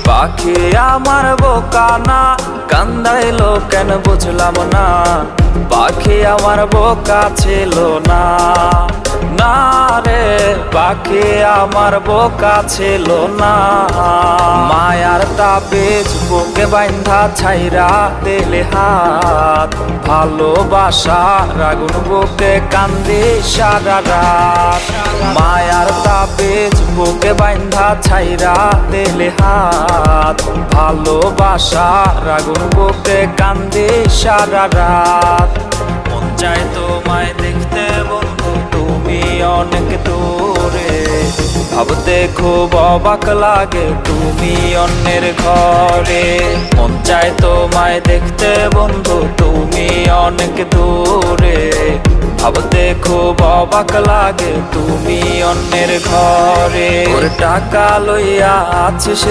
পাখি আমার বোকা না, কান্দাইলো কেন বুঝলাম না। পাখি আমার বোকা ছিল না, না রে পাখি আমার বোকা ছিল না। মায়ার তাবিজ বুকে বাইন্ধা ছাইরা দিলে হাত, ভালোবাসার আগুন বুকে কান্দি সারা রাত। মায়ার তাবিজ বুকে বাইন্ধা ছাইরা দিলে হাত, ভালোবাসার আগুন বুকে কান্দি সারা রাত। মন চায় তোমায় দেখতে বন্ধু তুমি অনেক দূরে, ভাবতে খুব অবাক লাগে তুমি অন্যের ঘরে। মন চায় তোমায় দেখতে বন্ধু তুমি অনেক দূরে, ভাবতে খুব অবাক লাগে তুমি অন্যের ঘরে। ওর টাকা লইয়া আছিস